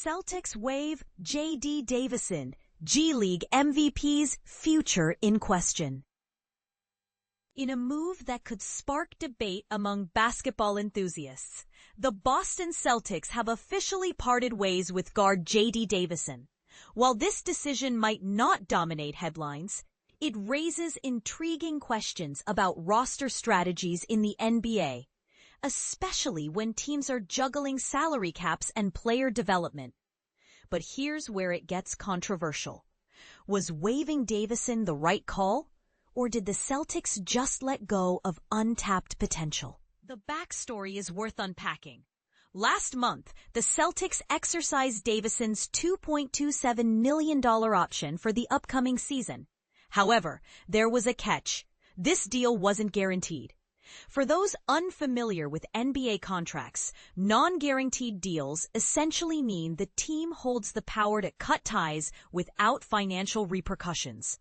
Celtics waive J.D. Davison, G League MVP's future in question. In a move that could spark debate among basketball enthusiasts, the Boston Celtics have officially parted ways with guard J.D. Davison. While this decision might not dominate headlines, it raises intriguing questions about roster strategies in the NBA, especially when teams are juggling salary caps and player development. But here's where it gets controversial. Was waiving Davison the right call? Or did the Celtics just let go of untapped potential? The backstory is worth unpacking. Last month, the Celtics exercised Davison's $2.27 million option for the upcoming season. However, there was a catch. This deal wasn't guaranteed. For those unfamiliar with NBA contracts, non-guaranteed deals essentially mean the team holds the power to cut ties without financial repercussions.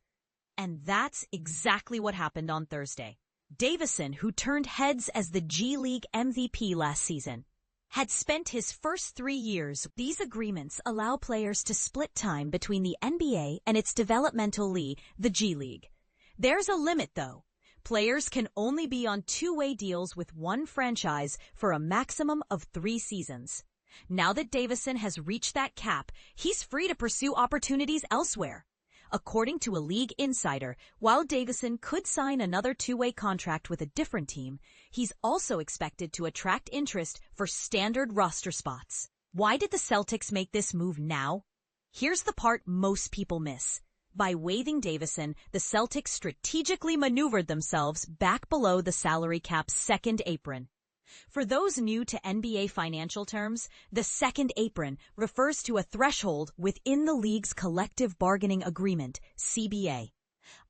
And that's exactly what happened on Thursday. Davison, who turned heads as the G League MVP last season, had spent his first 3 years. These agreements allow players to split time between the NBA and its developmental league, the G League. There's a limit, though. Players can only be on two-way deals with one franchise for a maximum of 3 seasons. Now that Davison has reached that cap, he's free to pursue opportunities elsewhere. According to a league insider, while Davison could sign another two-way contract with a different team, he's also expected to attract interest for standard roster spots. Why did the Celtics make this move now? Here's the part most people miss. By waiving Davison, the Celtics strategically maneuvered themselves back below the salary cap's second apron. For those new to NBA financial terms, the second apron refers to a threshold within the league's collective bargaining agreement, CBA.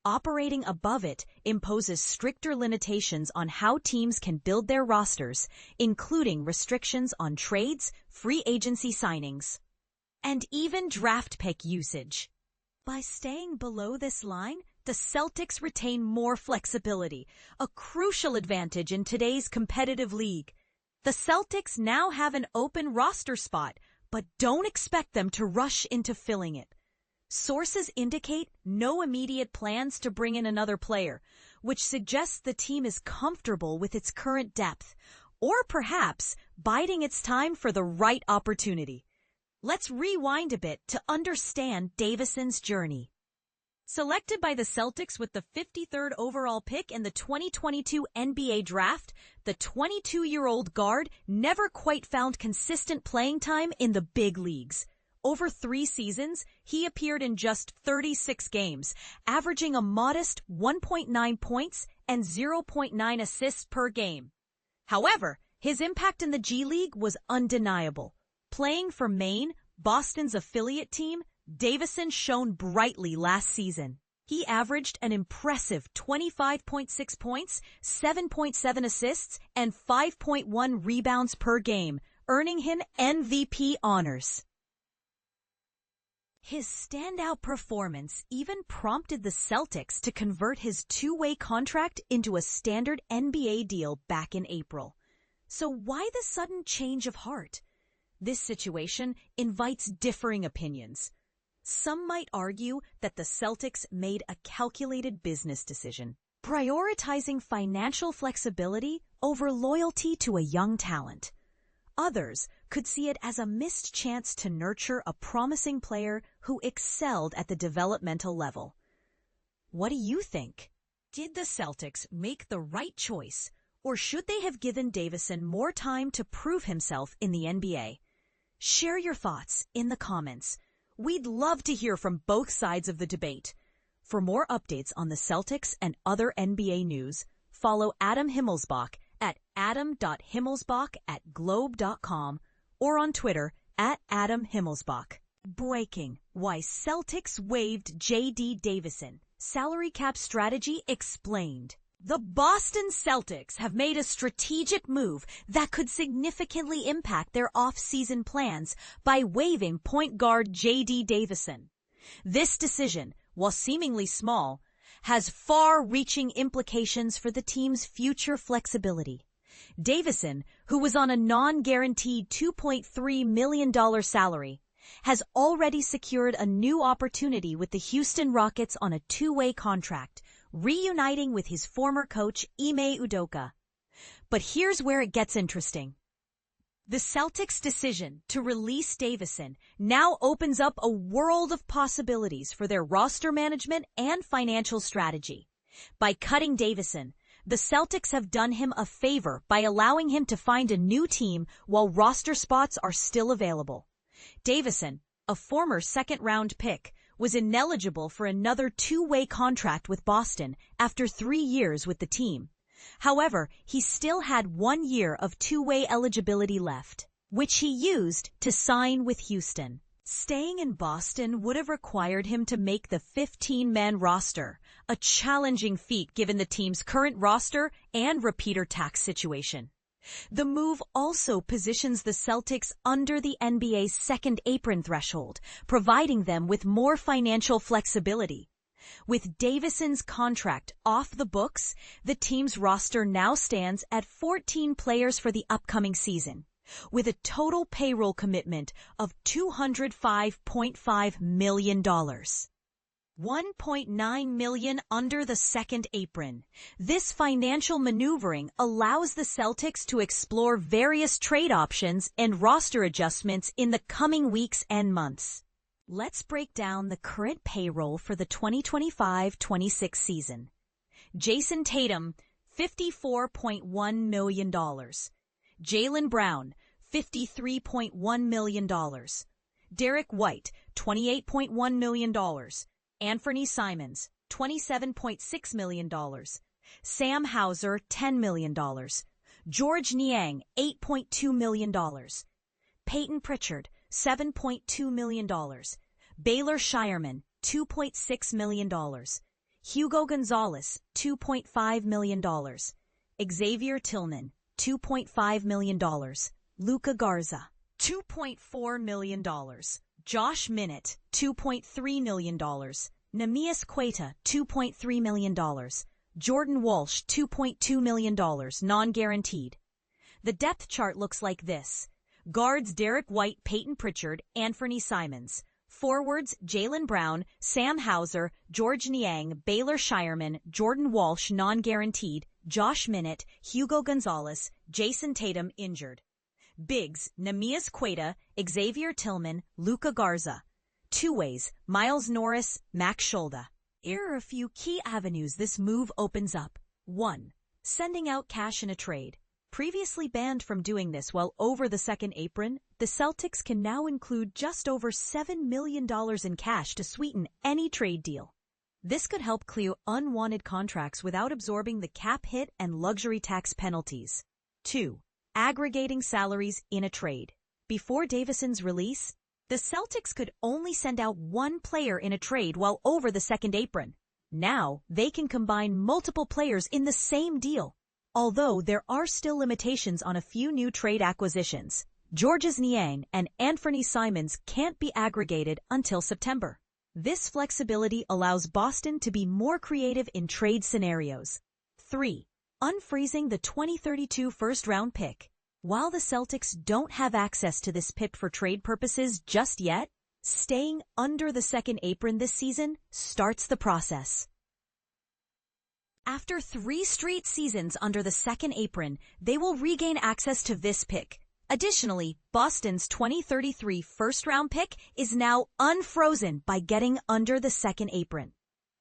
Operating above it imposes stricter limitations on how teams can build their rosters, including restrictions on trades, free agency signings, and even draft pick usage. By staying below this line, the Celtics retain more flexibility, a crucial advantage in today's competitive league. The Celtics now have an open roster spot, but don't expect them to rush into filling it. Sources indicate no immediate plans to bring in another player, which suggests the team is comfortable with its current depth, or perhaps biding its time for the right opportunity. Let's rewind a bit to understand Davison's journey. Selected by the Celtics with the 53rd overall pick in the 2022 NBA Draft, the 22-year-old guard never quite found consistent playing time in the big leagues. Over 3 seasons, he appeared in just 36 games, averaging a modest 1.9 points and 0.9 assists per game. However, his impact in the G League was undeniable. Playing for Maine, Boston's affiliate team, Davison shone brightly last season. He averaged an impressive 25.6 points, 7.7 assists, and 5.1 rebounds per game, earning him MVP honors. His standout performance even prompted the Celtics to convert his two-way contract into a standard NBA deal back in April. So why the sudden change of heart? This situation invites differing opinions. Some might argue that the Celtics made a calculated business decision, prioritizing financial flexibility over loyalty to a young talent. Others could see it as a missed chance to nurture a promising player who excelled at the developmental level. What do you think? Did the Celtics make the right choice, or should they have given Davison more time to prove himself in the NBA? Share your thoughts in the comments. We'd love to hear from both sides of the debate. For more updates on the Celtics and other NBA news, follow Adam Himmelsbach at adam.himmelsbach@globe.com or on Twitter @Adam Himmelsbach. Breaking: Why Celtics waived J.D. Davison. Salary cap strategy explained. The Boston Celtics have made a strategic move that could significantly impact their off-season plans by waiving point guard J.D. Davison. This decision, while seemingly small, has far-reaching implications for the team's future flexibility. Davison, who was on a non-guaranteed $2.3 million salary, has already secured a new opportunity with the Houston Rockets on a two-way contract, reuniting with his former coach Ime Udoka. But here's where it gets interesting. The Celtics' decision to release Davison now opens up a world of possibilities for their roster management and financial strategy. By cutting Davison, the Celtics have done him a favor by allowing him to find a new team while roster spots are still available. Davison, a former second-round pick, was ineligible for another two-way contract with Boston after 3 years with the team. However, he still had 1 year of two-way eligibility left, which he used to sign with Houston. Staying in Boston would have required him to make the 15-man roster, a challenging feat given the team's current roster and repeater tax situation. The move also positions the Celtics under the NBA's second apron threshold, providing them with more financial flexibility. With Davison's contract off the books, the team's roster now stands at 14 players for the upcoming season, with a total payroll commitment of $205.5 million. $1.9 million under the second apron. This financial maneuvering allows the Celtics to explore various trade options and roster adjustments in the coming weeks and months. Let's break down the current payroll for the 2025-26 season. Jason Tatum, $54.1 million. Jaylen Brown, $53.1 million. Derek White, $28.1 million. Anthony Simons, $27.6 million. Sam Hauser, $10 million. George Niang, $8.2 million. Peyton Pritchard, $7.2 million. Baylor Shireman, $2.6 million. Hugo Gonzalez, $2.5 million. Xavier Tillman, $2.5 million. Luka Garza, $2.4 million. Josh Minott, $2.3 million. Neemias Queta, $2.3 million. Jordan Walsh, $2.2 million, non-guaranteed. The depth chart looks like this. Guards Derek White, Peyton Pritchard, Anthony Simons. Forwards Jaylen Brown, Sam Hauser, George Niang, Baylor Shireman, Jordan Walsh, non-guaranteed, Josh Minott, Hugo Gonzalez, Jason Tatum, injured. Bigs Neemias Queta, Xavier Tillman, Luka Garza. Two-ways Miles Norris, Max Scholda. Here are a few key avenues this move opens up. 1. Sending out cash in a trade. Previously banned from doing this while over the second apron, the Celtics can now include just over $7 million in cash to sweeten any trade deal. This could help clear unwanted contracts without absorbing the cap hit and luxury tax penalties. 2. Aggregating salaries in a trade. Before Davison's release, the Celtics could only send out one player in a trade while over the second apron. Now, they can combine multiple players in the same deal. Although there are still limitations on a few new trade acquisitions, Georges Niang and Anthony Simons can't be aggregated until September. This flexibility allows Boston to be more creative in trade scenarios. 3. Unfreezing the 2032 first-round pick. While the Celtics don't have access to this pick for trade purposes just yet, staying under the second apron this season starts the process. After 3 straight seasons under the second apron, they will regain access to this pick. Additionally, Boston's 2033 first-round pick is now unfrozen by getting under the second apron.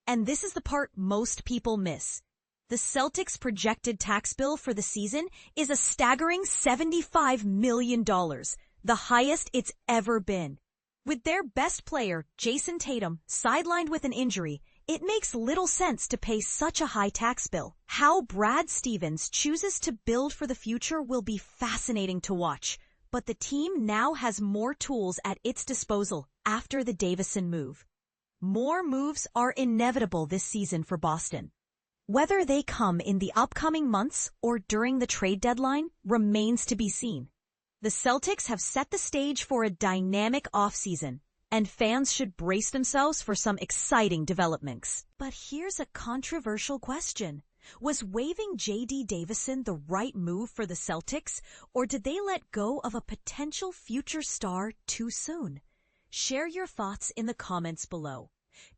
And this is the part most people miss. The Celtics' projected tax bill for the season is a staggering $75 million, the highest it's ever been. With their best player, Jason Tatum, sidelined with an injury, it makes little sense to pay such a high tax bill. How Brad Stevens chooses to build for the future will be fascinating to watch, but the team now has more tools at its disposal after the Davison move. More moves are inevitable this season for Boston. Whether they come in the upcoming months or during the trade deadline remains to be seen. The Celtics have set the stage for a dynamic offseason, and fans should brace themselves for some exciting developments. But here's a controversial question. Was waiving J.D. Davison the right move for the Celtics, or did they let go of a potential future star too soon? Share your thoughts in the comments below.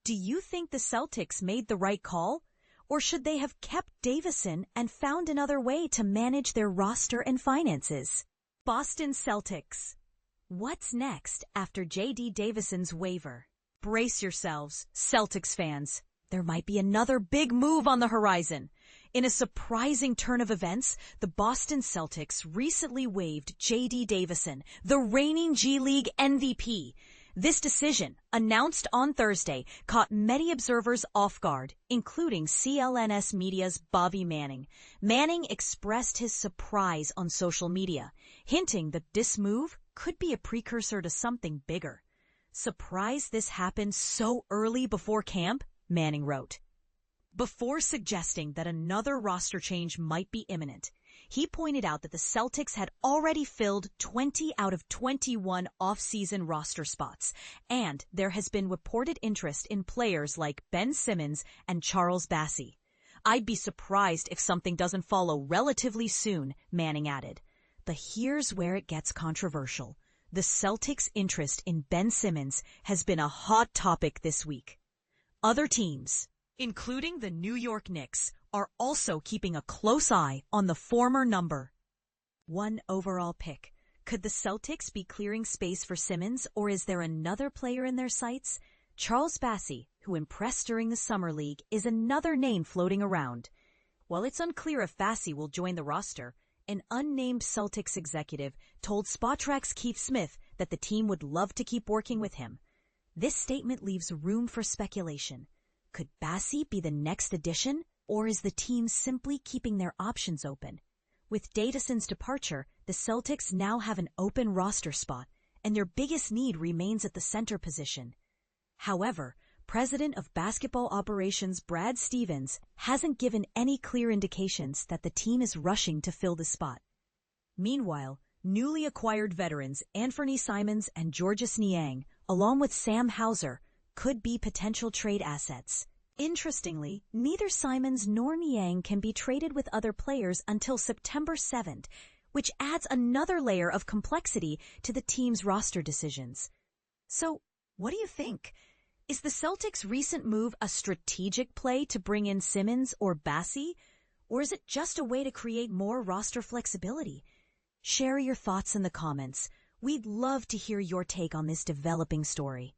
Do you think the Celtics made the right call? Or should they have kept Davison and found another way to manage their roster and finances? Boston Celtics. What's next after J.D. Davison's waiver? Brace yourselves, Celtics fans. There might be another big move on the horizon. In a surprising turn of events, the Boston Celtics recently waived J.D. Davison, the reigning G League MVP. This decision, announced on Thursday, caught many observers off guard, including CLNS Media's Bobby Manning. Manning expressed his surprise on social media, hinting that this move could be a precursor to something bigger. Surprised this happened so early before camp? Manning wrote. Before suggesting that another roster change might be imminent, he pointed out that the Celtics had already filled 20 out of 21 off-season roster spots, and there has been reported interest in players like Ben Simmons and Charles Bassey. I'd be surprised if something doesn't follow relatively soon, Manning added. But here's where it gets controversial. The Celtics' interest in Ben Simmons has been a hot topic this week. Other teams, including the New York Knicks, are also keeping a close eye on the former number 1 overall pick. Could the Celtics be clearing space for Simmons, or is there another player in their sights? Charles Bassey, who impressed during the Summer League, is another name floating around. While it's unclear if Bassey will join the roster, an unnamed Celtics executive told Spotrac's Keith Smith that the team would love to keep working with him. This statement leaves room for speculation. Could Bassey be the next addition, or is the team simply keeping their options open? With Davison's departure, the Celtics now have an open roster spot, and their biggest need remains at the center position. However, President of Basketball Operations Brad Stevens hasn't given any clear indications that the team is rushing to fill the spot. Meanwhile, newly acquired veterans Anthony Simons and Georges Niang, along with Sam Hauser, could be potential trade assets. Interestingly, neither Simons nor Niang can be traded with other players until September 7th, which adds another layer of complexity to the team's roster decisions. So, what do you think? Is the Celtics' recent move a strategic play to bring in Simmons or Bassey, or is it just a way to create more roster flexibility? Share your thoughts in the comments. We'd love to hear your take on this developing story.